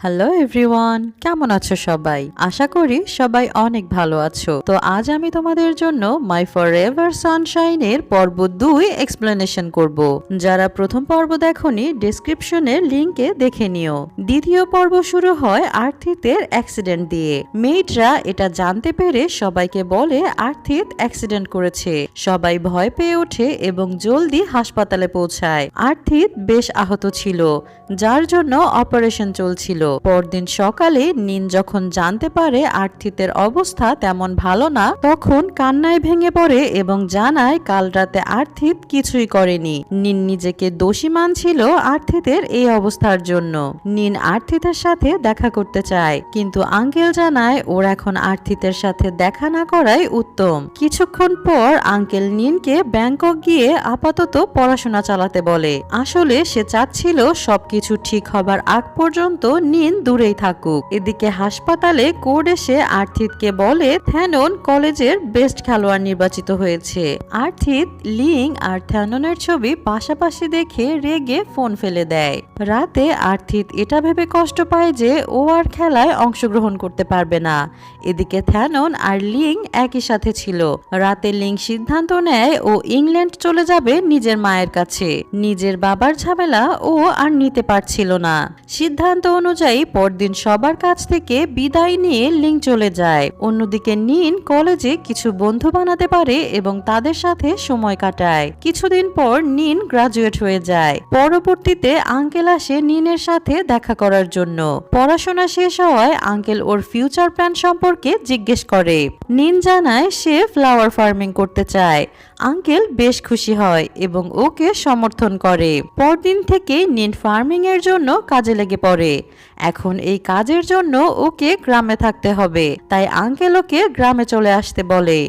Hello everyone, কেমন আছো সবাই? আশা করি সবাই অনেক ভালো আছো। তো আজ আমি তোমাদের জন্য মাই ফরএভার সানশাইনের পর্ব 2 এক্সপ্লেনেশন করব। যারা প্রথম পর্ব দেখোনি ডেসক্রিপশনের লিংকে দেখে নিও। দ্বিতীয় পর্ব শুরু হয় আর্থিতের অ্যাক্সিডেন্ট দিয়ে। মেয়েটরা এটা জানতে পেরে সবাইকে বলে আর্থিত অ্যাক্সিডেন্ট করেছে। সবাই ভয় পেয়ে ওঠে এবং জলদি হাসপাতালে পৌঁছায়। আর্থিত বেশ আহত ছিল, যার জন্য অপারেশন চলছিল। পরদিন সকালে নিন যখন জানতে পারে আর্থিতের অবস্থা তেমন ভালো না, তখন কান্নায় ভেঙে পড়ে এবং জানায় কাল রাতে আর্থিত কিছুই করেনি। নিন নিজেকে দোষী মানছিল আর্থিতের এই অবস্থার জন্য। নিন আর্থিতের সাথে দেখা করতে চায়, কিন্তু আঙ্কেল জানায় ওর এখন আর্থিতের সাথে দেখা না করাই উত্তম। কিছুক্ষণ পর আঙ্কেল নিনকে ব্যাংকক গিয়ে আপাতত পড়াশোনা চালাতে বলে। আসলে সে চাচ্ছিল সবকিছু ঠিক হবার আগ পর্যন্ত নিন দূরেই থাকুক। এদিকে হাসপাতালে কোড এসে আর্থিতকে বলে থ্যানন কলেজের বেস্ট খেলোয়াড় নির্বাচিত হয়েছে। আর্থিত লিং আর থ্যাননের ছবি পাশাপাশি দেখে রেগে ফোন ফেলে দেয়। রাতে আর্থিত এটা ভেবে কষ্ট পায় যে ও আর খেলায় অংশগ্রহণ করতে পারবে না। এদিকে থ্যানন আর লিং একই সাথে ছিল। রাতে লিং সিদ্ধান্ত নেয় ও ইংল্যান্ড চলে যাবে নিজের মায়ের কাছে। নিজের বাবার ঝামেলা ও আর নিতে পারছিল না। সিদ্ধান্ত অনুযায়ী পরদিন সবার কাছ থেকে বিদায় নিয়ে লিং চলে যায়। অন্যদিকে নিন কলেজে কিছু বন্ধু বানাতে পারে এবং তাদের সাথে সময় কাটায়। কিছুদিন পর নিন গ্রাজুয়েট হয়ে যায়। পরবর্তীতে আঙ্কেল আসে নিনের সাথে দেখা করার জন্য। পড়াশোনা শেষ হওয়ায় আঙ্কেল ওর ফিউচার প্ল্যান সম্পর্কে জিজ্ঞেস করে। নিন জানায় সে ফ্লাওয়ার ফার্মিং করতে চায়। আঙ্কেল বেশ খুশি হয় এবং ওকে সমর্থন করে। পরদিন থেকে নিন ফার্মিং এর জন্য কাজে লেগে পড়ে। এখন এই কাজের জন্য ওকে গ্রামে থাকতে হবে, তাই আঙ্কেল ওকে গ্রামে চলে আসতে বলে।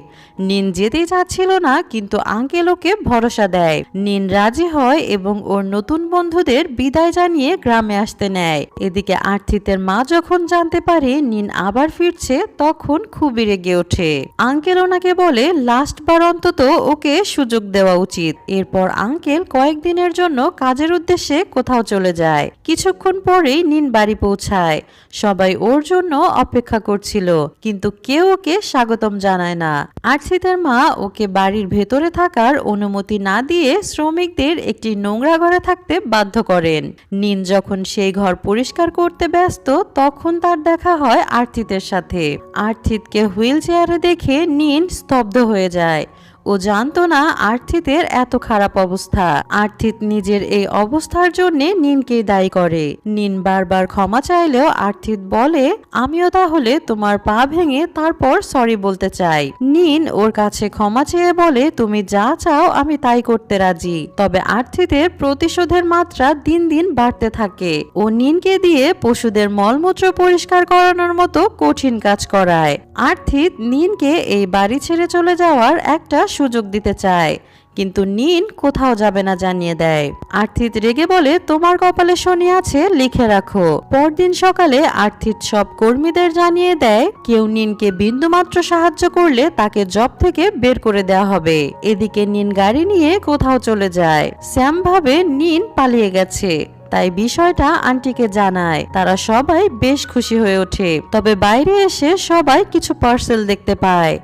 নিন যেতেই চাচ্ছিল না, কিন্তু আঙ্কেল ওকে ভরসা দেয়। নিন রাজি হয় এবং ওর নতুন বন্ধুদের বিদায় জানিয়ে গ্রামে আসতে নেয়। এদিকে আর্থিতের মা যখন জানতে পারে নিন আবার ফিরছে, তখন খুবই রেগে ওঠে। আঙ্কেল ওনাকে বলে লাস্ট বার অন্তত ওকে সুযোগ দেওয়া উচিত। এরপর আঙ্কেল কয়েকদিনের জন্য কাজের উদ্দেশ্যে কোথাও চলে যায়। কিছুক্ষণ পরেই নিন বাড়ি পৌঁছায়। সবাই ওর জন্য অপেক্ষা করছিল, কিন্তু কেউ ওকে স্বাগতম জানায় না। আর্থিতের মা ওকে বাড়ির ভেতরে থাকার অনুমতি না দিয়ে শ্রমিকদের একটি নোংরা ঘরে থাকতে বাধ্য করেন। নিন যখন সেই ঘর পরিষ্কার করতে ব্যস্ত, তখন তার দেখা হয় আর্থিতের সাথে। আর্থিতকে হুইল চেয়ারে দেখে নিন স্তব্ধ হয়ে যায়। ও জানতো না আর্থিতের এত খারাপ অবস্থা। আর্থিত নিজের এই অবস্থার জন্য নিনকে দায়ী করে। নিন বারবার ক্ষমা চাইলেও আর্থিত বলে আমিও তাহলে তোমার পা ভেঙে তারপর সরি বলতে চাই। নিন ওর কাছে ক্ষমা চেয়ে বলে তুমি যা চাও আমি তাই করতে রাজি। তবে আর্থিতের প্রতিশোধের মাত্রা দিন দিন বাড়তে থাকে। ও নিনকে দিয়ে পশুদের মলমূত্র পরিষ্কার করানোর মতো কঠিন কাজ করায়। আর্থিত নিনকে এই বাড়ি ছেড়ে চলে যাওয়ার একটা সুযোগ দিতে চায়, কিন্তু নিন কোথাও যাবে না জানিয়ে দেয়। আর্থিত রেগে বলে তোমার কপালে শনি আছে, লিখে রাখো। পরদিন সকালে আর্থিত সব কর্মীদের জানিয়ে দেয় কেউ নিনকে বিন্দুমাত্র সাহায্য করলে তাকে জব থেকে বের করে দেওয়া হবে। এদিকে নিন গাড়ি নিয়ে কোথাও চলে যায়। স্যাম ভাবে নিন পালিয়ে গেছে, তাই বিষয়টা আন্টিকে জানায়। তারা সবাই বেশ খুশি হয়ে ওঠে। তবে বাইরে এসে সবাই কিছু পার্সেল দেখতে পায়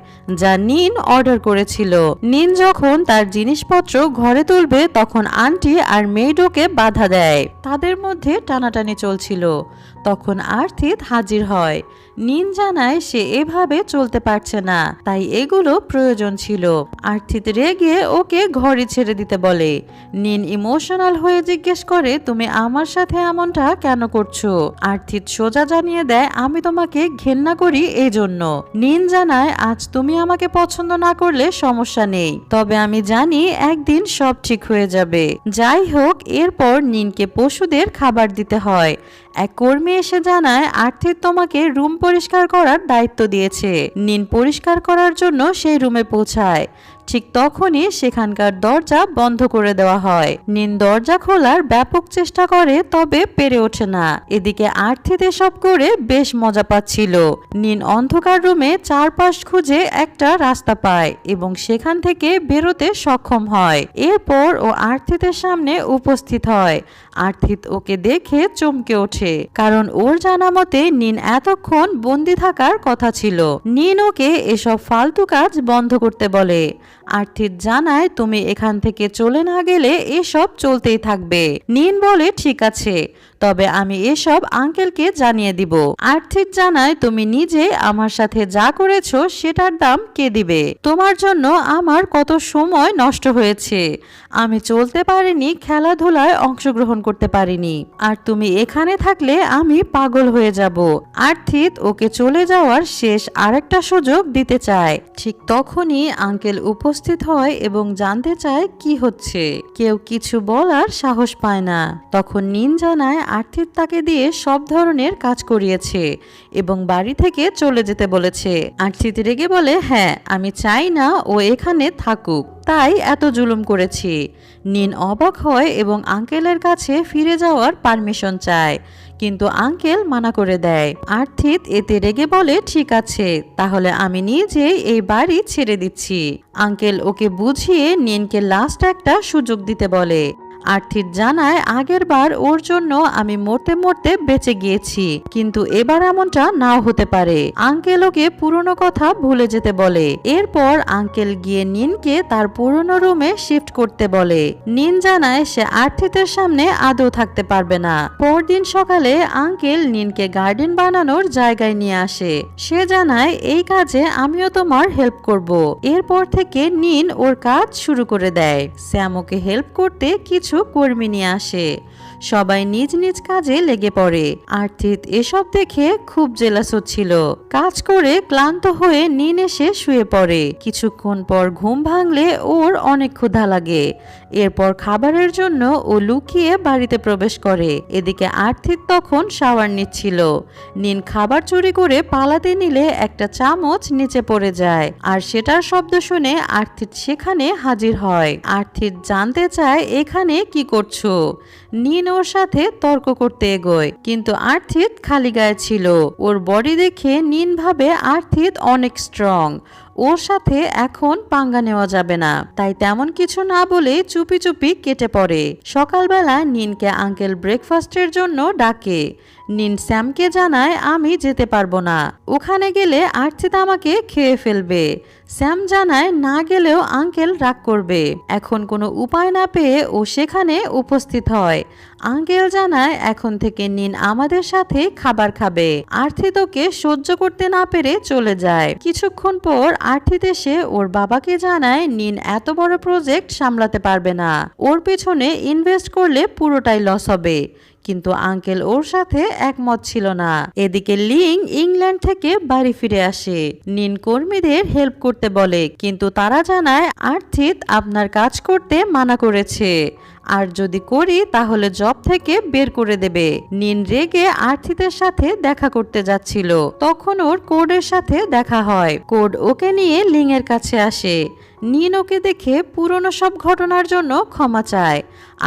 যা নিন অর্ডার করেছিল। নিন যখন তার জিনিসপত্র ঘরে তুলবে, তখন আন্টি আর মেইডোকে বাধা দেয়। তাদের মধ্যে টানাটানি চলছিল। তখন আর্থিত হাজির হয়। নিন জানায় সে এভাবে চলতে পারছে না, তাই এগুলো প্রয়োজন ছিল। আর্থিত রেগে ওকে ঘরে ছেড়ে দিতে বলে। নিন ইমোশনাল হয়ে জিজ্ঞেস করে তুমি আমার সাথে এমনটা কেন করছো? আর্থিত সোজা জানিয়ে দেয় আমি তোমাকে ঘেন্না করি এই জন্য। নিন জানায় আজ তুমি আমাকে পছন্দ না করলে সমস্যা নেই, তবে আমি জানি একদিন সব ঠিক হয়ে যাবে। যাই হোক, এরপর নিনকে পশুদের খাবার দিতে হয়। এক কর্মী এসে জানায় আর্থিত তোমাকে রুম পরিষ্কার করার দায়িত্ব দিয়েছে। নিন পরিষ্কার করার জন্য সেই রুমে পৌঁছায়। ঠিক তখনই সেখানকার দরজা বন্ধ করে দেওয়া হয়। নিন দরজা খোলার ব্যাপক চেষ্টা করে, তবে পেরে ওঠে না। এদিকে আর্থিত এসব করে বেশ মজা পাচ্ছিল। নিন অন্ধকার রুমে চারপাশ খুঁজে একটা রাস্তা পায় এবং সেখান থেকে বেরোতে সক্ষম হয়। এরপর ও আর্থিতের সামনে উপস্থিত হয়। আর্থিত ওকে দেখে চমকে ওঠে, কারণ ওর জানা মতে নিন এতক্ষণ বন্দি থাকার কথা ছিল। নিন ওকে এসব ফালতু কাজ বন্ধ করতে বলে। আর্থিত জানায়, তুমি এখান থেকে চলে না গেলে এসব চলতেই থাকবে। নিন বলে, ঠিক আছে, তবে আমি এসব আঙ্কেলকে জানিয়ে দিব। আর্থিত জানায়, তুমি নিজে আমার সাথে যা করেছো সেটার দাম কে দিবে? তোমার জন্য আমার কত সময় নষ্ট হয়েছে। আমি চলতে পারিনি, খেলাধুলায় অংশগ্রহণ করতে পারিনি, আর তুমি এখানে থাকলে আমি পাগল হয়ে যাব। আর্থিত ওকে চলে যাওয়ার শেষ আরেকটা সুযোগ দিতে চায়। ঠিক তখনই আঙ্কেল উপস্থিত হয় এবং জানতে চায় কি হচ্ছে। কেউ কিছু বলার সাহস পায় না। তখন নিন জানায় আর্থিত তাকে দিয়ে সব ধরনের কাজ করিয়েছে এবং বাড়ি থেকে চলে যেতে বলেছে। আর্থিত রেগে বলে, হ্যাঁ, আমি চাই না ও এখানে থাকুক, তাই এত জুলুম করেছি। নিন অবাক হয় এবং আঙ্কেলের কাছে ফিরে যাওয়ার পারমিশন চায়, কিন্তু আঙ্কেল মানা করে দেয়। আর্থিত এতে রেগে বলে, ঠিক আছে, তাহলে আমি নিজেই এই বাড়ি ছেড়ে দিচ্ছি। আঙ্কেল ওকে বুঝিয়ে নিনকে লাস্ট একটা সুযোগ দিতে বলে। আর্থিত জানায়, আগের বার ওর জন্য আমি মরতে মরতে বেঁচে গিয়েছি, কিন্তু এবার এমনটা নাও হতে পারে। আঙ্কেল ওকে পুরনো কথা ভুলে যেতে বলে। এরপর আঙ্কেল গিয়ে নিনকে তার পুরনো রুমে শিফট করতে বলে। নিন জানায় সে আর্থিতের সামনে আদৌ থাকতে পারবে না। পরদিন সকালে আঙ্কেল নিনকে গার্ডেন বানানোর জায়গায় নিয়ে আসে। সে জানায়, এই কাজে আমিও তোমার হেল্প করব। এরপর থেকে নিন ওর কাজ শুরু করে দেয়। স্যাম ওকে হেল্প করতে কিছু কর্মী নিয়ে আসে। সবাই নিজ নিজ কাজে লেগে পড়ে। আর্থিত এসব দেখে খুব জেলাস হচ্ছিল। কাজ করে ক্লান্ত হয়ে নিন এসে শুয়ে পড়ে। কিছুক্ষণ পর ঘুম ভাঙলে ওর অনেক ক্ষুধা লাগে। এরপর খাবারের জন্য ও লুকিয়ে বাড়িতে প্রবেশ করে। এদিকে আর্থিত তখন শাওয়ার নিচ্ছিল। নিন খাবার চুরি করে পালাতে নিলে একটা চামচ নিচে পড়ে যায়, আর সেটার শব্দ শুনে আর্থিত সেখানে হাজির হয়। আর্থিত জানতে চায়, এখানে কি করছো? নিন ওর সাথে তর্ক করতে এগোয়, কিন্তু আর্থিত খালি গায়ে ছিল। ওর বডি দেখে নিন ভাবে আর্থিত অনেক স্ট্রং, ওর সাথে এখন পাঙ্গা নেওয়া যাবে না। তাই তেমন কিছু না বলে চুপি চুপি কেটে পড়ে। সকালবেলা নিনকে আঙ্কেল ব্রেকফাস্টের জন্য ডাকে। নিন স্যামকে জানায়, আমি যেতে পারবো না, ওখানে গেলে আর্থিত আমাকে খেয়ে ফেলবে। স্যাম জানায়, না গেলেও আঙ্কেল রাগ করবে। এখন কোনো উপায় না পেয়ে ও সেখানে উপস্থিত হয়। আঙ্কেল জানায়, এখন থেকে নিন আমাদের সাথে খাবার খাবে। আর্থিত ওকে সহ্য করতে না পেরে চলে যায়। কিছুক্ষণ পর আর্থিত এসে ওর বাবাকে জানায়, নিন এত বড় প্রজেক্ট সামলাতে পারবে না, ওর পেছনে ইনভেস্ট করলে পুরোটাই লস হবে। কিন্তু আঙ্কেল ওর সাথে একমত ছিল না। এদিকে লিং ইংল্যান্ড থেকে বাড়ি ফিরে আসে। নিন কর্মীদের হেল্প করতে বলে, কিন্তু তারা জানায় আর্থিত আপনার কাজ করতে মানা করেছে, আর যদি করি তাহলে জব থেকে বের করে দেবে। নিন রেগে আর্থিতের সাথে দেখা করতে যাচ্ছিল, তখন ওর কোডের সাথে দেখা হয়। কোড ওকে নিয়ে লিং এর কাছে আসে। নিন ওকে দেখে পুরনো সব ঘটনার জন্য ক্ষমা চায়,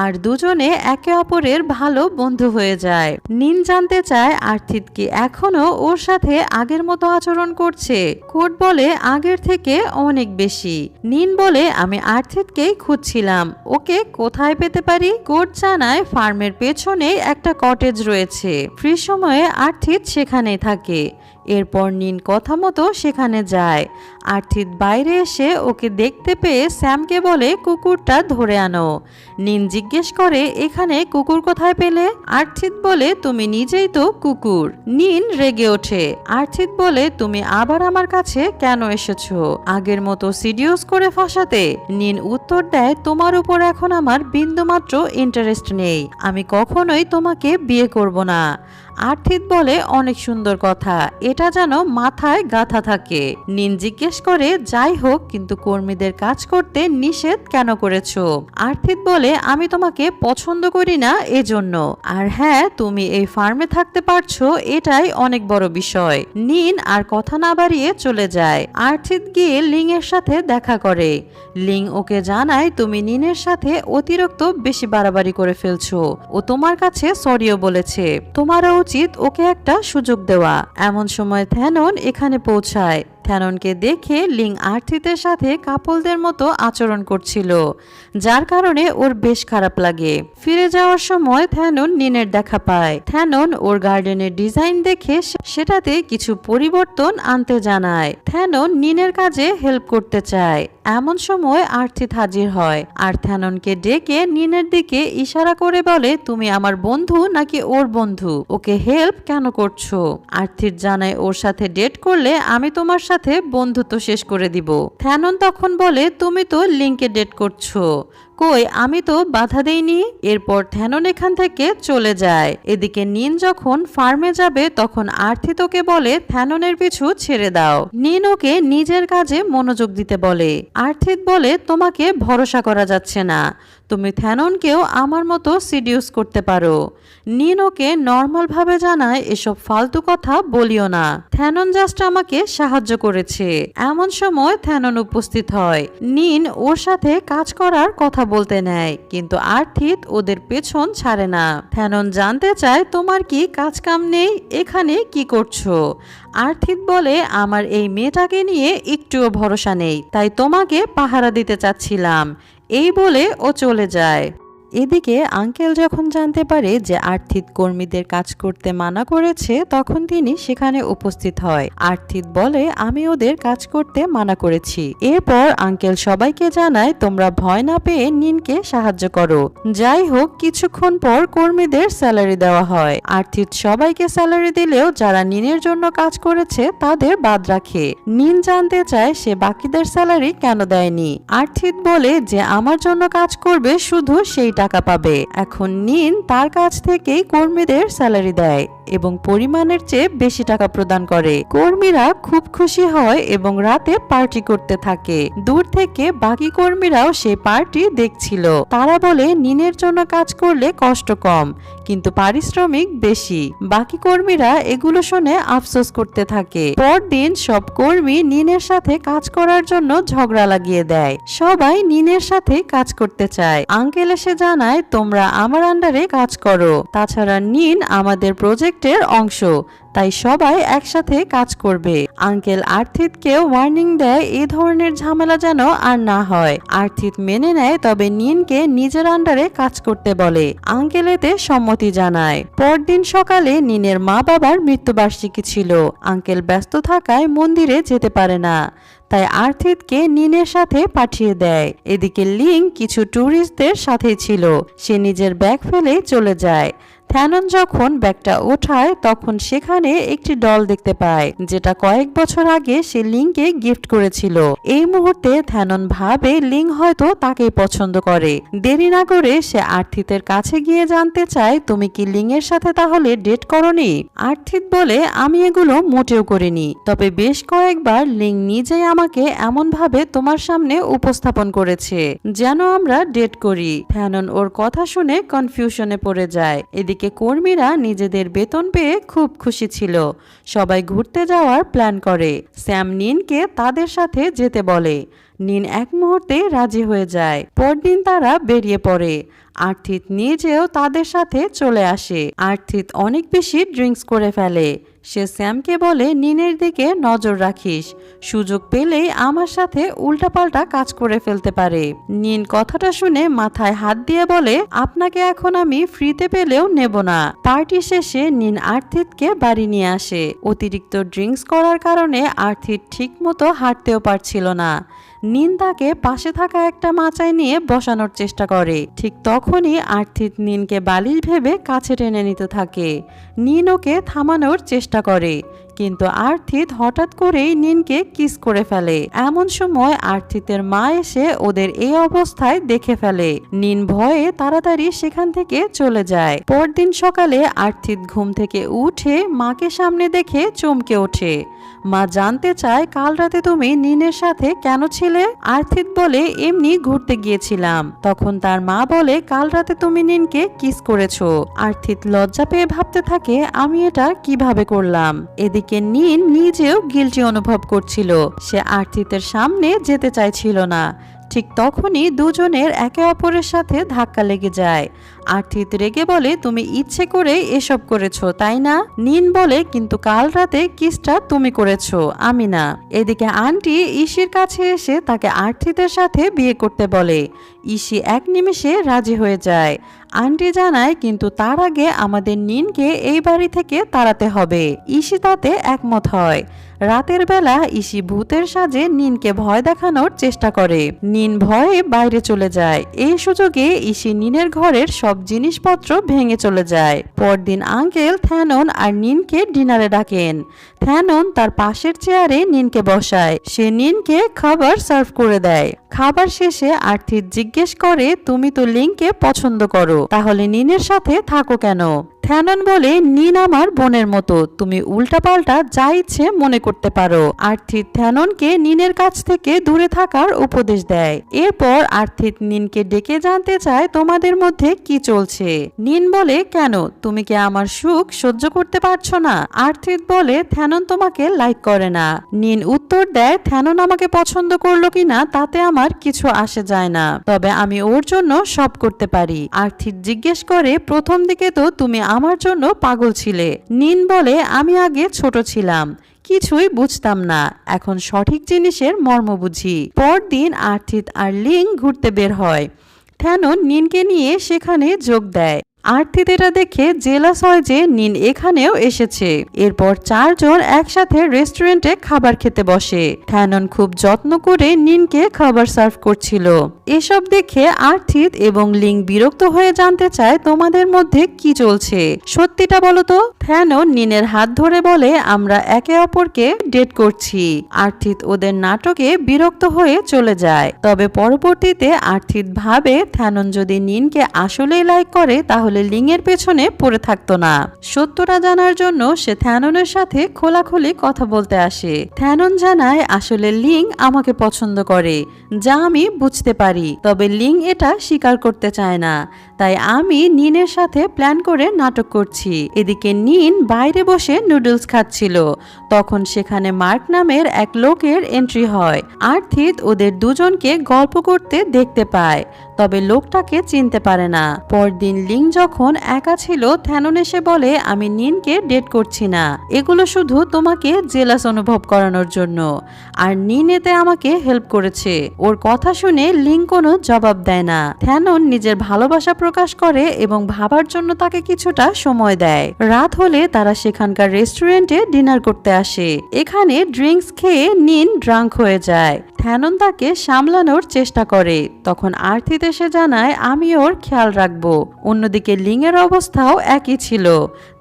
আর দুজনে একে অপরের ভালো বন্ধু হয়ে যায়। নিন জানতে চায় আর্থিত কি এখনো ওর সাথে আগের মতো আচরণ করছে। কোড বলে, আগের থেকে অনেক বেশি। নিন বলে, আমি আর্থিতকেই খুঁজছিলাম, ওকে কোথায় পেতে পারি? কোড জানায়, ফার্মের পেছনে একটা কটেজ রয়েছে, ফ্রি সময়ে আর্থিত সেখানেই থাকে। এরপর নিন কথা মতো সেখানে যায়। আর্থিত বাইরে এসে ওকে দেখতে পেয়ে স্যামকে বলে, কুকুরটা ধরে আনো। নিন জিজ্ঞেস করে, এখানে কুকুর কোথায় পেলে? আর্থিত বলে, তুমি নিজেই তো কুকুর। নিন রেগে ওঠে। আর্থিত বলে, তুমি আবার আমার কাছে কেন এসেছো? আগের মতো সিডিউস করে ফাঁসাতে? নিন উত্তর দেয়, তোমার উপর এখন আমার বিন্দুমাত্র ইন্টারেস্ট নেই, আমি কখনোই তোমাকে বিয়ে করব না। আর্থিত বলে অনেক সুন্দর কথা, এটা যেন মাথায় গাঁথা থাকে। নিন জিজ্ঞেস করে যাই হোক কিন্তু কর্মীদের কাজ করতে নিষেধ কেন করেছো? আর্থিত বলে আমি তোমাকে পছন্দ করি না এজন্য, আর হ্যাঁ তুমি এই ফার্মে থাকতে পারছো এটাই অনেক বড় বিষয়। নিন আর কথা না বাড়িয়ে চলে যায়। আর্থিত গিয়ে লিং এর সাথে দেখা করে। লিং ওকে জানায় তুমি নিনের সাথে অতিরিক্ত বেশি বাড়াবাড়ি করে ফেলছো, ও তোমার কাছে সরিও বলেছে, তোমারও উচিত ওকে একটা সুযোগ দেওয়া। এমন সময় থ্যানন এখানে পৌঁছায়। থ্যাননকে দেখে লিং আর্থিতের সাথে কাপলদের মতো আচরণ করছিল, যার কারণে ওর বেশ খারাপ লাগে। ফিরে যাওয়ার সময় থ্যানন নিনের দেখা পায়। থ্যানন ওর গার্ডেনের ডিজাইন দেখে সেটাতে কিছু পরিবর্তন আনতে জানায়। থ্যানন নিনের কাজে হেল্প করতে চায়। এমন সময় আর্থিত হাজির হয় আর থ্যাননকে ডেকে নিনের দিকে ইশারা করে বলে তুমি আমার বন্ধু নাকি ওর বন্ধু, ওকে হেল্প কেন করছো? আর্থিত জানায় ওর সাথে ডেট করলে আমি তোমার সাথে বন্ধুত্ব শেষ করে দিব। থ্যানন তখন বলে তুমি তো লিংকে ডেট করছো, কই আমি তো বাধা দেইনি। এরপর থ্যানন এখান থেকে চলে যায়। এদিকে নিন যখন ফার্মে যাবে তখন আর্থিত ওকে বলে থ্যাননের পিছু ছেড়ে দাও। নিন ওকে নিজের কাজে মনোযোগ দিতে বলে। আর্থিত বলে তোমাকে ভরসা করা যাচ্ছে না, তুমি থ্যাননকেও আমার মতো সিডিউস করতে পারো। নিন ওকে নর্মাল ভাবে জানায় এসব ফালতু কথা বলিও না, থ্যানন জাস্ট আমাকে সাহায্য করেছে। এমন সময় থ্যানন উপস্থিত হয়। নিন ওর সাথে কাজ করার কথা বলতে নেয়, কিন্তু আর্থিত ওদের পেছন ছাড়ে না। থ্যানন জানতে চায় তোমার কি কাজ কাম নেই, এখানে কি করছো? আর্থিত বলে আমার এই মেয়েটাকে নিয়ে একটুও ভরসা নেই, তাই তোমাকে পাহারা দিতে চাচ্ছিলাম। এই বলে ও চলে যায়। এদিকে আঙ্কেল যখন জানতে পারে যে আর্থিত কর্মীদের কাজ করতে মানা করেছে তখন তিনি সেখানে উপস্থিত হয়। আর্থিত বলে আমি ওদের কাজ করতে মানা করেছি। এরপর আঙ্কেল সবাইকে জানায় তোমরা ভয় না পেয়ে নিনকে সাহায্য করো। যাই হোক কিছুক্ষণ পর কর্মীদের স্যালারি দেওয়া হয়। আর্থিত সবাইকে স্যালারি দিলেও যারা নিনের জন্য কাজ করেছে তাদের বাদ রাখে। নিন জানতে চায় সে বাকিদের স্যালারি কেন দেয়নি। আর্থিত বলে যে আমার জন্য কাজ করবে শুধু সেই টাকা পাবে। এখন নিন তার কাছ থেকেই কর্মীদের স্যালারি দেয় এবং পরিমাণের চেয়ে বেশি টাকা প্রদান করে। কর্মীরা খুব খুশি হয় এবং রাতে পার্টি করতে থাকে। দূর থেকে বাকি কর্মীরাও সেই পার্টি দেখছিল। তারা বলে নিনের জন্য কাজ করলে কষ্ট কম কিন্তু পারিশ্রমিক বেশি। বাকি কর্মীরা এগুলো শুনে আফসোস করতে থাকে। পরদিন সব কর্মী নিনের সাথে কাজ করার জন্য ঝগড়া লাগিয়ে দেয়। সবাই নিনের সাথে কাজ করতে চায়। আঙ্কেল এসে জানায় তোমরা আমার আন্ডারে কাজ করো, তাছাড়া নিন আমাদের প্রজেক্টের অংশ, তাই সবাই একসাথে কাজ করবে। আঙ্কেল আর্থিতকেও ওয়ার্নিং দেয় এই ধরনের ঝামেলা যেন আর না হয়। আর্থিত মেনে নেয় তবে নিনকে নিজের আন্ডারে কাজ করতে বলে। আঙ্কেল এতে সম্মতি জানায়। পরদিন সকালে নিনের মা বাবার মৃত্যুবার্ষিকী ছিল। আঙ্কেল ব্যস্ত থাকায় মন্দিরে যেতে পারে না, তাই আর্থিতকে নিনের সাথে পাঠিয়ে দেয়। এদিকে লিং কিছু ট্যুরিস্টদের সাথে ছিল, সে নিজের ব্যাগ ফেলে চলে যায়। থ্যানন যখন ব্যাগটা ওঠায় তখন সেখানে একটি ডল দেখতে পায় যেটা কয়েক বছর আগে সে লিংকে গিফট করেছিল। এই মুহূর্তে থ্যানন ভাবে লিং হয়তো তাকেই পছন্দ করে। দেরি না করে সে আর্থিতের কাছে গিয়ে জানতে চায় তুমি কি লিং এর সাথে তাহলে ডেট করনি? আর্থিত বলে আমি এগুলো মোটেও করিনি, তবে বেশ কয়েকবার লিং নিজেই আমাকে এমন ভাবে তোমার সামনে উপস্থাপন করেছে যেন আমরা ডেট করি। থ্যানন ওর কথা শুনে কনফিউশনে পড়ে যায়। এদিকে কর্মীরা নিজেদের বেতন পেয়ে খুব খুশি ছিল। সবাই ঘুরতে যাওয়ার প্ল্যান করে। স্যাম নিনকে তাদের সাথে যেতে বলে। নিন এক মুহূর্তে রাজি হয়ে যায়। পরদিন তারা বেরিয়ে পড়ে। আর্থিত নিজেও তাদের সাথে চলে আসে। আর্থিত অনেক বেশি ড্রিঙ্কস করে ফেলে। সে স্যামকে বলে নিনের দিকে নজর রাখিস, সুযোগ পেলেই আমার সাথে উল্টাপাল্টা কাজ করে ফেলতে পারে। নিন কথাটা শুনে মাথায় হাত দিয়ে বলে আপনাকে এখন আমি ফ্রিতে পেলেও নেব না। পার্টি শেষে নিন আর্থিতকে বাড়ি নিয়ে আসে। অতিরিক্ত ড্রিঙ্কস করার কারণে আর্থিত ঠিক মতো হাঁটতেও পারছিল না। নিন তাকে পাশে থাকা একটা মাচায় নিয়ে বসানোর চেষ্টা করে। ঠিক তখনই আর্থিত নিনকে বালিশ ভেবে কাছে টেনে নিতে থাকে। নিন ওকে থামানোর চেষ্টা করে কিন্তু আর্থিত হঠাৎ করেই নিনকে কিস করে ফেলে। এমন সময় আর্থিতের মা এসে ওদের এই অবস্থায় দেখে ফেলে। নিন ভয়ে তাড়াতাড়ি সেখান থেকে চলে যায়। পরদিন সকালে আর্থিত ঘুম থেকে উঠে মাকে সামনে দেখে চমকে ওঠে। মা জানতে চায়, কাল রাতে তুমি নিনের সাথে কেন ছিলে? আর্থিত বলে, এমনি ঘুরতে গিয়েছিলাম। তখন তার মা বলে, কাল রাতে তুমি নিনকে কিস করেছো। আর্থিত লজ্জা পেয়ে ভাবতে থাকে, আমি এটা কিভাবে করলাম। এদিকে নিন নিজেও গিল্টি অনুভব করছিল। সে আর্থিতের সামনে যেতে চাইছিল না। ঠিক তখনই দুজনের একে অপরের সাথে ধাক্কা লেগে যায়। আর্থিত রেগে বলে, তুমি ইচ্ছে করে এসব করেছো তাই না? নিন বলে, কিন্তু কাল রাতে কিসটা তুমি করেছো, আমি না। এদিকে আন্টি ইসির কাছে এসে তাকে আর্থিতের সাথে বিয়ে করতে বলে। ইসি এক নিমেষে রাজি হয়ে যায়। আন্টি জানায়, কিন্তু তার আগে আমাদের নিনকে এই বাড়ি থেকে তাড়াতে হবে। ইসি তাতে একমত হয়। রাতের বেলা ইসি ভূতের সাজে নিনকে ভয় দেখানোর চেষ্টা করে। নিন ভয়ে বাইরে চলে যায়। এই সুযোগে ইসি নিনের ঘরের সব জিনিসপত্র ভেঙে চলে যায়। পরদিন আঙ্কেল থ্যানন আর নিনকে ডিনারে ডাকেন। থ্যানন তার পাশের চেয়ারে নিনকে বসায়। সে নিনকে খাবার সার্ভ করে দেয়। খাবার শেষে আর্থিত জিজ্ঞেস করে, তুমি তো লিংকে পছন্দ করো, তাহলে নিনের সাথে থাকো কেন? থ্যানন বলে, নিন আমার বোনের মতো, তুমি উল্টাপাল্টা যা ইচ্ছে মনে করতে পারো। আর্থিত থ্যাননকে নিনের কাছ থেকে দূরে থাকার উপদেশ দেয়। এরপর আর্থিত নিনকে ডেকে জানতে চায়, তোমাদের মধ্যে কি চলছে? নিন বলে, কেন, তুমি কি আমার সুখ সহ্য করতে পারছো না? আর্থিত বলে, থ্যানন তোমাকে লাইক করে না। নিন উত্তর দেয়, থ্যানন আমাকে পছন্দ করলো কিনা তাতে আমার কিছু আসে যায় না, তবে আমি ওর জন্য সব করতে পারি। আর্থিত জিজ্ঞেস করে, প্রথম দিকে তো তুমি আমার জন্য পাগল ছিলে। নিন বলে, আমি আগে ছোট ছিলাম, কিছুই বুঝতাম না, এখন সঠিক জিনিসের মর্ম বুঝি। পরদিন আর্থিত আর লিং ঘুরতে বের হয়। থ্যানন নিনকে নিয়ে সেখানে যোগ দেয়। আর্থিত এটা দেখে জেলাস হয় যে নিন এখানেও এসেছে। এরপর চারজন একসাথে রেস্টুরেন্টে খাবার খেতে বসে। থ্যানন খুব যত্ন করে নিনকে খাবার সার্ভ করছিল। এসব দেখে আর্থিত এবং লিং বিরক্ত হয়ে জানতে চায়, তোমাদের মধ্যে কি চলছে, সত্যিটা বলো তো। থ্যানন নিনের হাত ধরে বলে, আমরা একে অপরকে ডেট করছি। আর্থিত ওদের নাটকে বিরক্ত হয়ে চলে যায়। তবে পরবর্তীতে আর্থিত ভাবে, থ্যানন যদি নিনকে আসলেই লাইক করে তাহলে লিং এর পেছনে পড়ে থাকতো না। সত্যটা জানার জন্য সে থ্যাননের সাথে খোলাখুলি কথা বলতে আসে। থ্যানন জানায়, আসলে লিং আমাকে পছন্দ করে, যা আমি বুঝতে পারি, তবে লিং এটা স্বীকার করতে চায় না, তাই আমি নিনের সাথে প্ল্যান করে নাটক করছি। এদিকে নিন বাইরে বসে নুডলস খাচ্ছিল। তখন সেখানে মার্ক নামের এক লোকের এন্ট্রি হয়। আর্থিত ওদের দুজনকে গল্প করতে দেখতে পায়, তবে লোকটাকে চিনতে পারে না। পরদিন লিং যখন একা ছিল, থ্যানন এসে বলে, আমি নিনকে ডেট করছি না, এগুলো শুধু তোমাকে জেলাস অনুভব করানোর জন্য, আর নিন এতে আমাকে হেল্প করেছে। ওর কথা শুনে লিং কোনো জবাব দেয় না। থ্যানন নিজের ভালোবাসা প্রকাশ করে এবং ভাবার জন্য তাকে কিছুটা সময় দেয়। রাত হলে তারা সেখানকার রেস্টুরেন্টে ডিনার করতে আসে। এখানে ড্রিঙ্কস খেয়ে নিন ড্রাঙ্ক হয়ে যায়। থ্যানন তাকে সামলানোর চেষ্টা করে। তখন আর্থিত এসে জানায়, আমি ওর খেয়াল রাখবো। অন্যদিকে লিং এর অবস্থাও একই ছিল,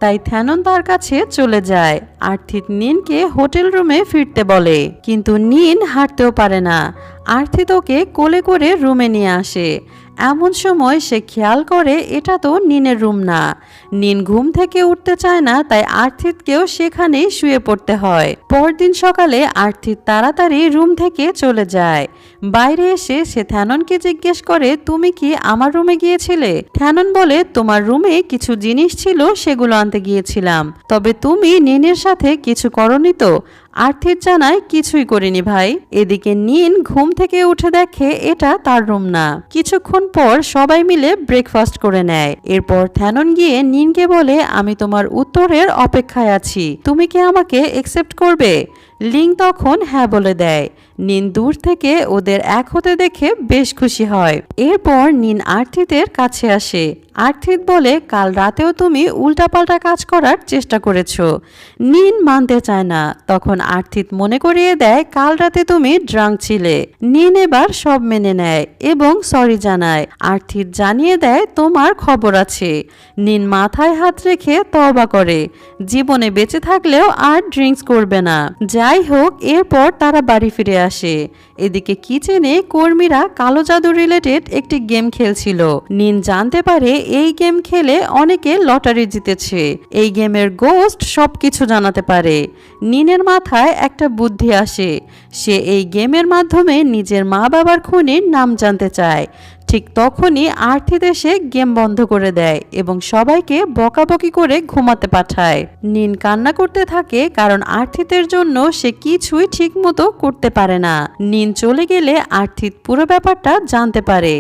তাই থ্যানন তার কাছে চলে যায়। আর্থিত নিনকে হোটেল রুমে ফিরতে বলে, কিন্তু নিন হাঁটতেও পারে না। আর্থিত ওকে কোলে করে রুমে নিয়ে আসে। এমন সময় সে খেয়াল করে এটা তো নিনের রুম না। নিন ঘুম থেকে উঠতে চায় না, তাই আর্থিতকেও সেখানেই শুয়ে পড়তে হয়। পরদিন সকালে আর্থিত তাড়াতাড়ি রুম থেকে চলে যায়। বাইরে এসে সে থ্যাননকে জিজ্ঞেস করে, তুমি কি আমার রুমে গিয়েছিলে? থ্যানন বলে, তোমার রুমে কিছু জিনিস ছিল, সেগুলো আনতে গিয়েছিলাম, তবে তুমি নিনের সাথে কিছু করনি তো? আর্থিত জানায়, কিছুই করিনি ভাই। এদিকে নিন ঘুম থেকে উঠে দেখে এটা তার রুম না। কিছুক্ষণ পর সবাই মিলে ব্রেকফাস্ট করে নেয়। এরপর থ্যানন গিয়ে নিনকে বলে, আমি তোমার উত্তরের অপেক্ষায় আছি, তুমি কি আমাকে একসেপ্ট করবে? লিং তখন হ্যাঁ বলে দেয়। নিন দূর থেকে ওদের এক হতে দেখে বেশ খুশি হয়। এরপর নিন আর্থিতের কাছে আসে। আর্থিত বলে, কাল রাতেও তুমি উল্টাপাল্টা কাজ করার চেষ্টা করেছো। নিন মানতে চায় না। তখন আর্থিত মনে করিয়ে দেয়, কাল রাতে তুমি ড্রাঙ্ক ছিলে। নিন এবার সব মেনে নেয় এবং সরি জানায়। আর্থিত জানিয়ে দেয়, তোমার খবর আছে। নিন মাথায় হাত রেখে তওবা করে, জীবনে বেঁচে থাকলেও আর ড্রিঙ্কস করবে না। যাই হোক, এরপর তারা বাড়ি ফিরে আসে। এদিকে কিচেনে কর্মীরা কালো জাদু রিলেটেড একটি গেম খেলছিল। নিন জানতে পারে এই গেম খেলে অনেকে লটারি জিতেছে। এই গেমের গোস্ট সবকিছু জানাতে পারে। নিনের মাথায় একটা বুদ্ধি আসে। সে এই গেমের মাধ্যমে নিজের মা বাবার খুনির নাম জানতে চায়। ঠিক তখনই আর্থিত এসে গেম বন্ধ করে দেয় এবং সবাইকে বকাবকি করে ঘুমাতে পাঠায়। নিন কান্না করতে থাকে, কারণ আর্থিতের জন্য সে কিছুই ঠিকমতো করতে পারে না। নিন চলে গেলে আর্থিত পুরো ব্যাপারটা জানতে পারে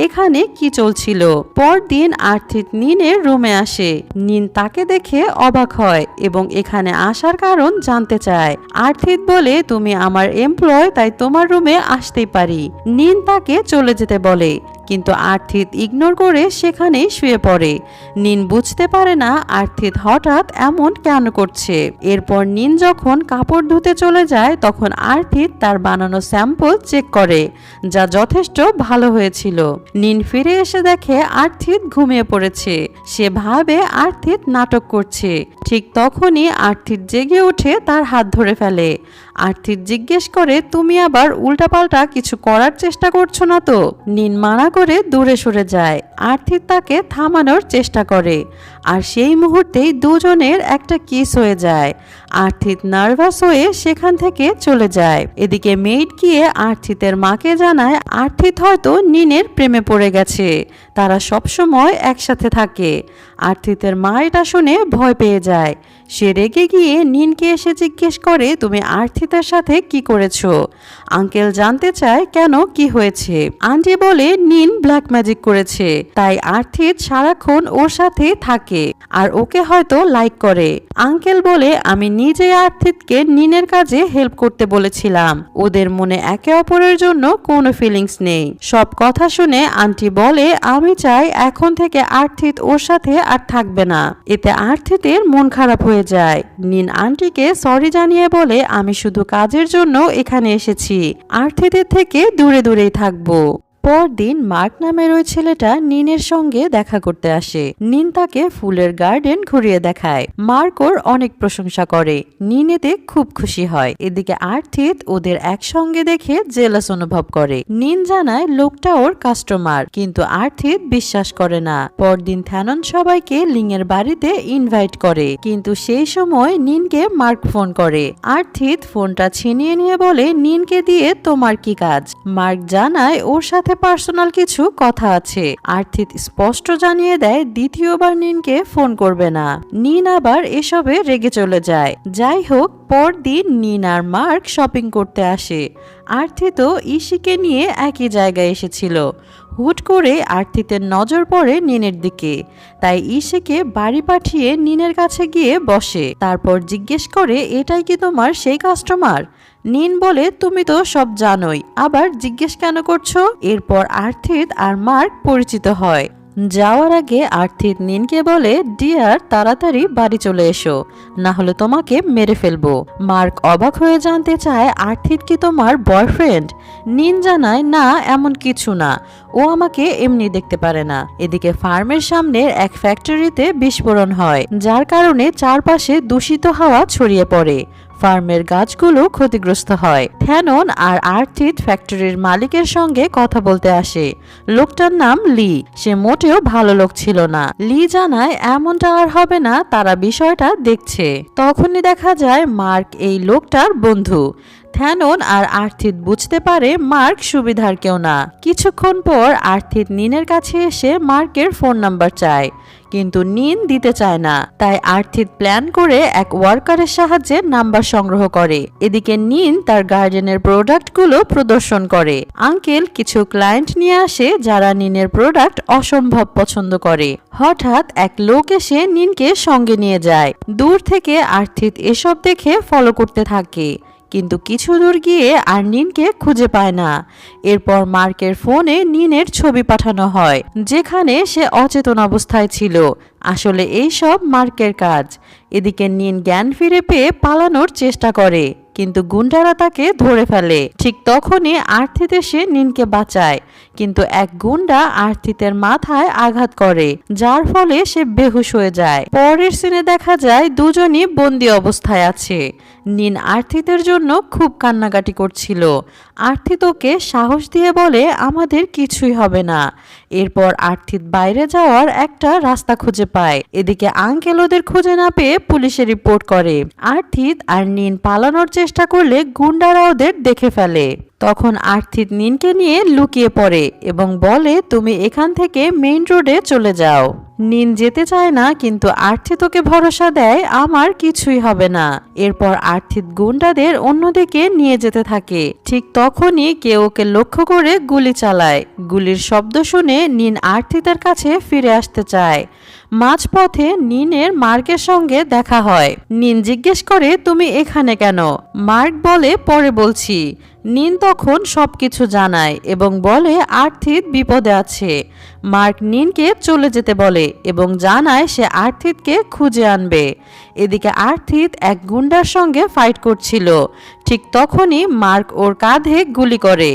এখানে কি চলছিল। পরদিন আর্থিত নিনের রুমে আসে। নিন তাকে দেখে অবাক হয় এবং এখানে আসার কারণ জানতে চায়। আর্থিত বলে, তুমি আমার এমপ্লয়, তাই তোমার রুমে আসতেই পারি। নিন তাকে চলে যেতে বলে, কিন্তু আর্থিত ইগনোর করে সেখানেই শুয়ে পড়ে। নিন বুঝতে পারে না আর্থিত হঠাৎ এমন কেন করছে। এরপর নিন যখন কাপড় ধুতে চলে যায়, তখন আর্থিত তার বানানো স্যাম্পল চেক করে, যা যথেষ্ট ভালো হয়েছিল। নিন ফিরে এসে দেখে আর্থিত ঘুমিয়ে পড়েছে। সে ভাবে আর্থিত নাটক করছে। ঠিক তখনই আর্থিত জেগে উঠে তার হাত ধরে ফেলে। আর্থিত জিজ্ঞেস করে, তুমি আবার উল্টাপাল্টা কিছু করার চেষ্টা করছো না তো? নিন মানা করে দূরে সরে যায়। আর্থিত তাকে থামানোর চেষ্টা করে, আর সেই মুহূর্তেই দুজনের একটা কিস হয়ে যায়। আর্থিত নার্ভাস হয়ে সেখান থেকে চলে যায়। এদিকে মেইড গিয়ে আর্থিতের মাকে জানায় আর্থিত হয়তো নিনের প্রেমে পড়ে গেছে। তারা সবসময় একসাথে থাকে। আর্থিতের মা এটা শুনে ভয় পেয়ে যায়। সে রেগে গিয়ে নিনকে এসে জিজ্ঞেস করে, তুমি আর্থিতের সাথে কি করেছো? আঙ্কেল জানতে চায় কেন, কি হয়েছে। আন্টি বলে, নিন ব্ল্যাক ম্যাজিক করেছে, তাই আর্থিত সারাক্ষণ ওর সাথে থাকে আর ওকে হয়তো লাইক করে। আঙ্কেল বলে, আমি নিজে আর্থিতকে নিনের কাজে হেল্প করতে বলেছিলাম। ওদের মনে একে অপরের জন্য কোনো ফিলিংস নেই। সব কথা শুনে আন্টি বলে, আমি চাই এখন থেকে আর্থিত ওর সাথে আর থাকবে না। এতে আর্থিতের মন খারাপ হয়ে যায়। নিন আন্টিকে সরি জানিয়ে বলে, আমি শুধু কাজের জন্য এখানে এসেছি, আর্থিতের থেকে দূরে দূরেই থাকবো। পরদিন মার্ক নামের ওই ছেলেটা নিনের সঙ্গে দেখা করতে আসে। নিন তাকে ফুলের গার্ডেন ঘুরিয়ে দেখায়। মার্ক ওর অনেক প্রশংসা করে। নিন এতে খুব খুশি হয়। এদিকে আর্থিত ওদের একসঙ্গে দেখে জেলাস অনুভব করে। নিন জানায় লোকটা ওর কাস্টমার, কিন্তু আর্থিত বিশ্বাস করে না। পরদিন থ্যানন সবাইকে লিংয়ের বাড়িতে ইনভাইট করে, কিন্তু সেই সময় নিনকে মার্ক ফোন করে। আর্থিত ফোনটা ছিনিয়ে নিয়ে বলে, নিনকে দিয়ে তোমার কি কাজ? মার্ক জানায় ওর সাথে পার্সোনাল কিছু কথা আছে। আর্থিত স্পষ্ট জানিয়ে দেয় দ্বিতীয়বার নিনকে ফোন করবে না। নিন আবার এসবে রেগে চলে যায়। যাই হোক, পরদিন নিন আর মার্ক শপিং করতে আসে। আর্থিত ইশিকে নিয়ে একই জায়গায় এসেছিল। হুট করে আর্থিতের নজর পড়ে নিনের দিকে, তাই ইশিকে বাড়ি পাঠিয়ে নিনের কাছে গিয়ে বসে। তারপর জিজ্ঞেস করে, এটাই কি তোমার সেই কাস্টমার? নিন বলে, তুমি তো সব জানোই, আবার জিজ্ঞেস কেন করছো? এরপর আর্থিত আর মার্ক পরিচিত হয়। যাওয়ার আগে আর্থিত নিনকে বলে, ডিয়ার তাড়াতাড়ি বাড়ি চলে এসো, না হলে তোমাকে মেরে ফেলবো। মার্ক অবাক হয়ে জানতে চায়, আর্থিত কি তোমার বয়ফ্রেন্ড? নিন জানায়, না এমন কিছু না, ও আমাকে এমনি দেখতে পারে না। এদিকে ফার্মের সামনের এক ফ্যাক্টরিতে বিস্ফোরণ হয়, যার কারণে চারপাশে দূষিত হাওয়া ছড়িয়ে পড়ে। ফার্মের গাছগুলো ক্ষতিগ্রস্ত হয়। থ্যানন আর আর্থিত ফ্যাক্টরির মালিকের সঙ্গে কথা বলতে আসে। লোকটার নাম লি। সে মোটেও ভালো লোক ছিল না। লি জানায় এমনটা আর হবে না, তারা বিষয়টা দেখছে। তখনই দেখা যায় মার্ক এই লোকটার বন্ধু। থ্যানন আর আর্থিত বুঝতে পারে মার্ক সুবিধার কেউ না। কিছুক্ষণ পর আর্থিত নিনের কাছে এসে মার্কের ফোন নাম্বার চায়, কিন্তু নিন দিতে চায় না। তাই আর্থিত প্ল্যান করে এক ওয়ার্কারের সাহায্যে নাম্বার সংগ্রহ করে। এদিকে নিন তার গার্ডেনের প্রোডাক্টগুলো প্রদর্শন করে। আঙ্কেল কিছু ক্লায়েন্ট নিয়ে আসে যারা নিনের প্রোডাক্ট অসম্ভব পছন্দ করে। হঠাৎ এক লোক এসে নিনকে সঙ্গে নিয়ে যায়। দূর থেকে আর্থিত এসব দেখে ফলো করতে থাকে, কিন্তু কিছু দূর গিয়ে আর নিনকে খুঁজে পায় না। এরপর মার্কের ফোনে নিনের ছবি পাঠানো হয়, যেখানে সে অচেতন অবস্থায় ছিল। আসলে এইসব মার্কের কাজ। এদিকে নিন জ্ঞান ফিরে পেয়ে পালানোর চেষ্টা করে, কিন্তু গুন্ডারা তাকে ধরে ফেলে। ঠিক তখনই আর্থিত এসে নিনকে বাঁচায়, কিন্তু এক গুন্ডা আর্থিতের মাথায় আঘাত করে, যার ফলে সে বেহুশ হয়ে যায়। পরের সিনে দেখা যায় দুজনই বন্দি অবস্থায় আছে। নিন আর্থিতের জন্য খুব কান্নাকাটি করছিল। আর্থিত ওকে সাহস দিয়ে বলে আমাদের কিছুই হবে না। এরপর আর্থিত বাইরে যাওয়ার একটা রাস্তা খুঁজে পায়। এদিকে আঙ্কেল ওদের খুঁজে না পেয়ে পুলিশে রিপোর্ট করে। আর্থিত আর নিন পালানোর চেষ্টা করলে গুন্ডারা ওদের দেখে ফেলে। তখন আর্থিত নিনকে নিয়ে লুকিয়ে পড়ে এবং বলে তুমি এখান থেকে মেইন রোডে চলে যাও। নিন যেতে চায় না, কিন্তু আর্থিত ওকে ভরসা দেয় আমার কিছুই হবে না। এরপর আর্থিত গুন্ডাদের অন্যদিকে নিয়ে যেতে থাকে। ঠিক তখনই কেউ ওকে লক্ষ্য করে গুলি চালায়। গুলির শব্দ শুনে নিন আর্থিতের কাছে ফিরে আসতে চায়। মাঝপথে নিনের মার্কের সঙ্গে দেখা হয়। নিন জিজ্ঞেস করে তুমি এখানে কেন? মার্ক বলে পরে বলছি। নিন তখন সবকিছু জানায় এবং বলে আর্থিত বিপদে আছে। মার্ক নিনকে চলে যেতে বলে এবং জানায় সে আর্থিতকে খুঁজে আনবে। এদিকে আর্থিত এক গুন্ডার সঙ্গে ফাইট করছিল। ঠিক তখনই মার্ক ওর কাঁধে গুলি করে।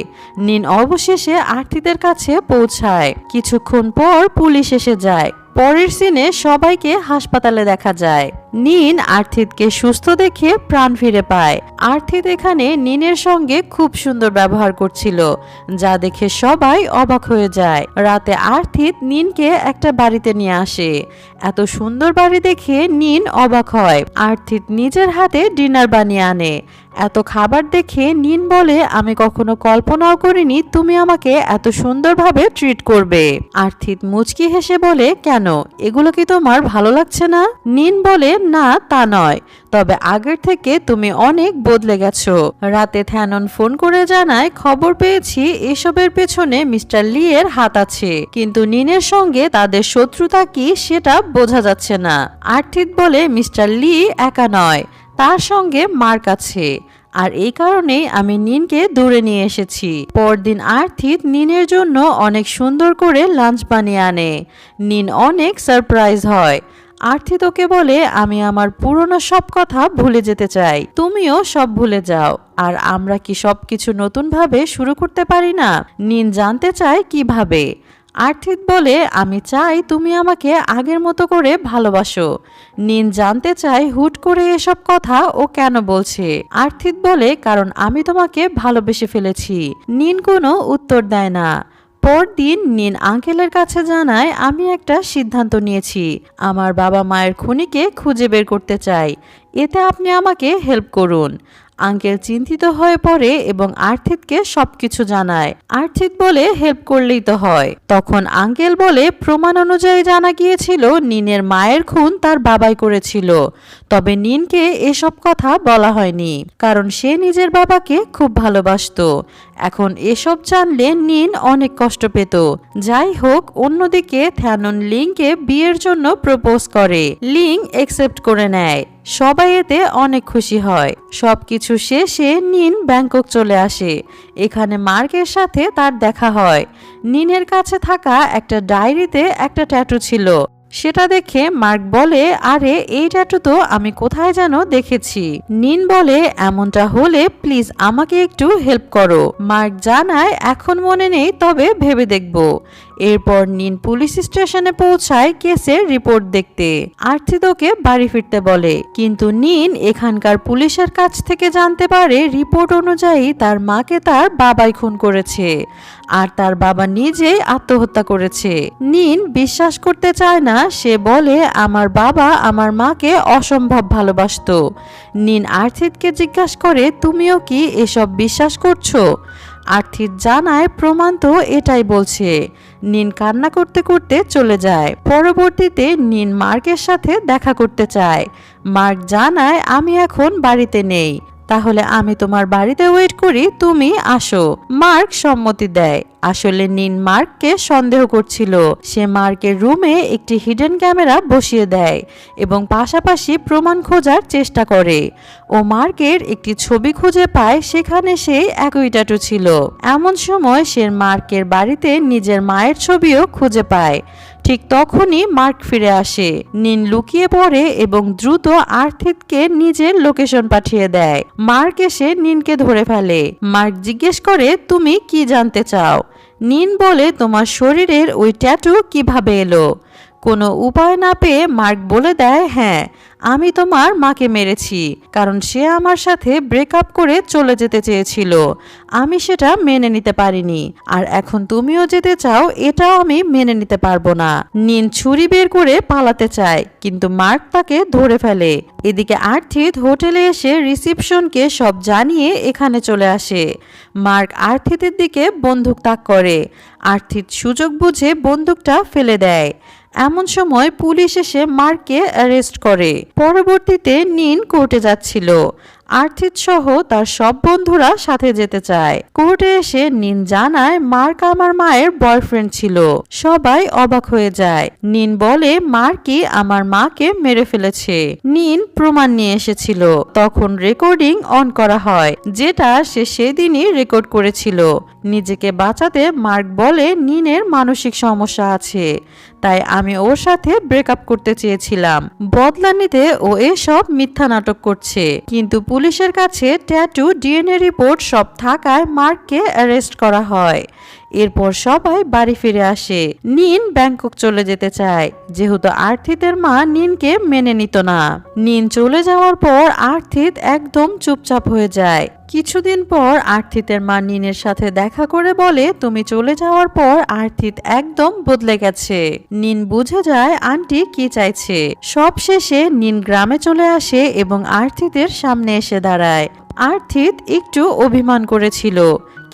নিন অবশেষে আর্থিতের কাছে পৌঁছায়। কিছুক্ষণ পর পুলিশ এসে যায়। পরের সিনে সবাইকে হাসপাতালে দেখা যায়। নিন আর্থিতকে সুস্থ দেখে প্রাণ ফিরে পায়। আর্থিত এখানে নিনের সঙ্গে খুব সুন্দর ব্যবহার করছিল, যা দেখে সবাই অবাক হয়ে যায়। রাতে আর্থিত নিনকে একটা বাড়িতে নিয়ে আসে। এত সুন্দর বাড়ি দেখে নিন অবাক হয়। আর্থিত নিজের হাতে ডিনার বানিয়ে আনে। এত খাবার দেখে নিন বলে আমি কখনো কল্পনাও করিনি তুমি আমাকে এত সুন্দরভাবে ট্রিট করবে। আর্থিত মুচকি হেসে বলে কেন, এগুলো কি তোমার ভালো লাগছে না? নিন বলে না তা নয়, তবে আগের থেকে তুমি অনেক বদলে গেছো। রাতে থ্যানন ফোন করে জানায় খবর পেয়েছি এসবের পেছনে মিস্টার লি এর হাত আছে, কিন্তু নিনের সঙ্গে তাদের শত্রুতা কি সেটা বোঝা যাচ্ছে না। আর্থিত বলে মিস্টার লি একা নয়, তার সঙ্গে মার্ক আছে, আর এই কারণেই আমি নিনকে দূরে নিয়ে এসেছি। পরদিন আর্থিত নিনের জন্য অনেক সুন্দর করে লাঞ্চ বানিয়ে আনে। নিন অনেক সারপ্রাইজ হয়। আর্থিত ওকে বলে আমি আমার পুরনো সব কথা ভুলে যেতে চাই, তুমিও সব ভুলে যাও, আর আমরা কি সবকিছু নতুনভাবে শুরু করতে পারি না? নিন জানতে চায় কিভাবে। আর্থিত বলে আমি চাই তুমি আমাকে আগের মতো করে ভালোবাসো। নিন জানতে চায় হুট করে এসব কথা ও কেন বলছে। আর্থিত বলে কারণ আমি তোমাকে ভালোবেসে ফেলেছি। নিন কোনো উত্তর দেয় না। পরদিন নিন আঙ্কেলের কাছে জানায় আমি একটা সিদ্ধান্ত নিয়েছি, আমার বাবা মায়ের খুনিকে খুঁজে বের করতে চাই, এতে আপনি আমাকে হেল্প করুন। আঙ্কেল চিন্তিত হয়ে পড়ে এবং আর্থিতকে সবকিছু জানায়। আর্থিত বলে হেল্প করলেই তো হয়। তখন আঙ্কেল বলে প্রমাণ অনুযায়ী জানা গিয়েছিল নিনের মায়ের খুন তার বাবাই করেছিল, তবে নিনকে এসব কথা বলা হয়নি কারণ সে নিজের বাবাকে খুব ভালোবাসতো। এখন এসব জানলে নিন অনেক কষ্ট পেত। যাই হোক, অন্যদিকে থ্যানন লিংকে বিয়ের জন্য প্রপোজ করে। লিং একসেপ্ট করে নেয়। সবাই এতে অনেক খুশি হয়। সবকিছু শেষে নিন ব্যাংকক চলে আসে। এখানে মার্কের সাথে তার দেখা হয়। নিনের কাছে থাকা একটা ডায়েরিতে একটা ট্যাটু ছিল। সেটা দেখে মার্ক বলে আরে এই ট্যাটু তো আমি কোথায় যেন দেখেছি। নিন বলে এমনটা হলে প্লিজ আমাকে একটু হেল্প করো। মার্ক জানায় এখন মনে নেই, তবে ভেবে দেখব। এরপর নিন পুলিশ স্টেশনে পৌঁছায় কেসের রিপোর্ট দেখতে। আর্থিতকে বাড়ি ফিরতে বলে, কিন্তু নিন এখানকার পুলিশের কাছ থেকে জানতে পারে রিপোর্ট অনুযায়ী তার মাকে তার বাবাই খুন করেছে, আর তার বাবা নিজেই আত্মহত্যা করেছে। নিন বিশ্বাস করতে চায় না। সে বলে আমার বাবা আমার মাকে অসম্ভব ভালোবাসতো। নিন আর্থিতকে জিজ্ঞাসা করে তুমিও কি এসব বিশ্বাস করছো? আর্থিত জানায় প্রমাণ তো এটাই বলছে। নিন কান্না করতে করতে চলে যায়। পরবর্তীতে নিন মার্কের সাথে দেখা করতে চায়। মার্ক জানায় আমি এখন বাড়িতে নেই, তাহলে আমি তোমার বাড়িতে ওয়েট করি, তুমি আসো। মার্ক সম্মতি দেয়। আসলে নিন মার্ককে সন্দেহ করছিল। সে মার্কের রুমে একটি হিডেন ক্যামেরা বসিয়ে দেয় এবং পাশাপাশি প্রমাণ খোঁজার চেষ্টা করে। ও মার্কের একটি ছবি খুঁজে পায়, সেখানে সেই একই ট্যাটু ছিল। এমন সময় সে মার্কের বাড়িতে নিজের মায়ের ছবিও খুঁজে পায়। ঠিক তখনই মার্ক ফিরে আসে। নিন লুকিয়ে পড়ে এবং দ্রুত আর্থিতকে নিজের লোকেশন পাঠিয়ে দেয়। মার্ক এসে নিনকে ধরে ফেলে। মার্ক জিজ্ঞেস করে, তুমি কি জানতে চাও? নিন বলে, তোমার শরীরের ওই ট্যাটু কিভাবে এলো? কোনো উপায় না পেয়ে মার্ক বলে দেয়, হ্যাঁ, আমি তোমার মাকে মেরেছি, কারণ সে আমার সাথে ব্রেকআপ করে চলে যেতে চেয়েছিল। আমি সেটা মেনে নিতে পারিনি, আর এখন তুমিও যেতে চাও, এটাও আমি মেনে নিতে পারবো না। নিন ছুরি বের করে পালাতে চায়, কিন্তু মার্ক তাকে ধরে ফেলে। এদিকে আর্থিত হোটেলে এসে রিসিপশনকে সব জানিয়ে এখানে চলে আসে। মার্ক আর্থিতের দিকে বন্দুক তাক করে। আর্থিত সুযোগ বুঝে বন্দুকটা ফেলে দেয়। এমন সময় পুলিশ এসে মার্ককে অ্যারেস্ট করে। পরবর্তীতে নিন কোর্টে যাচ্ছিল। আর্থিত সহ তার সব বন্ধুরা সাথে যেতে চায়। কোর্টে এসে নিন জানায়, মার্ক আমার মায়ের বয়ফ্রেন্ড ছিল। সবাই অবাক হয়ে যায়। নিন বলে, মার্কই আমার মাকে মেরে ফেলেছে। নিন প্রমাণ নিয়ে এসেছিল। তখন রেকর্ডিং অন করা হয়, যেটা সে সেদিনই রেকর্ড করেছিল। নিজেকে বাঁচাতে মার্ক বলে, নিনের মানসিক সমস্যা আছে, তাই আমি ওর সাথে ব্রেকআপ করতে চেয়েছিলাম। বদলা নিতে ও এসব মিথ্যা নাটক করছে। কিন্তু পুলিশের কাছে ট্যাটু, ডিএনএ রিপোর্ট সব থাকায় মার্ককে অ্যারেস্ট করা হয়। এরপর সবাই বাড়ি ফিরে আসে। নিন ব্যাংকক চলে যেতে চায়, যেহেতু আর্থিতের মা নিনকে মেনে নিত না। নিন চলে যাওয়ার পর আর্থিত একদম চুপচাপ হয়ে যায়। কিছুদিন পর আর্থিতের মা নিনের সাথে দেখা করে বলে, তুমি চলে যাওয়ার পর আর্থিত একদম বদলে গেছে। নিন বুঝে যায় আন্টি কি চাইছে। সব শেষে নিন গ্রামে চলে আসে এবং আর্থিতের সামনে এসে দাঁড়ায়। আর্থিত একটু অভিমান করেছিল,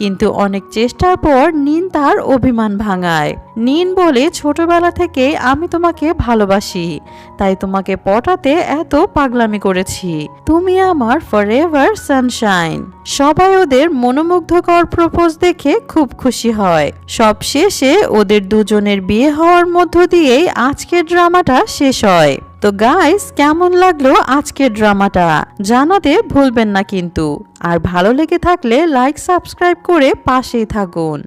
কিন্তু অনেক চেষ্টার পর নিন তার অভিমান ভাঙায়। নিন বলে, ছোটবেলা থেকে আমি তোমাকে ভালোবাসি, তাই তোমাকে পটাতে এত পাগলামি করেছি। তুমি আমার ফরএভার সানশাইন। সবাই ওদের মনোমুগ্ধকর প্রপোজ দেখে খুব খুশি হয়। সব শেষে ওদের দুজনের বিয়ে হওয়ার মধ্য দিয়েই আজকের ড্রামাটা শেষ হয়। তো গাইস, কেমন লাগলো আজকের ড্রামাটা জানাতে ভুলবেন না কিন্তু। আর ভালো লেগে থাকলে লাইক, সাবস্ক্রাইব করে পাশেই থাকুন।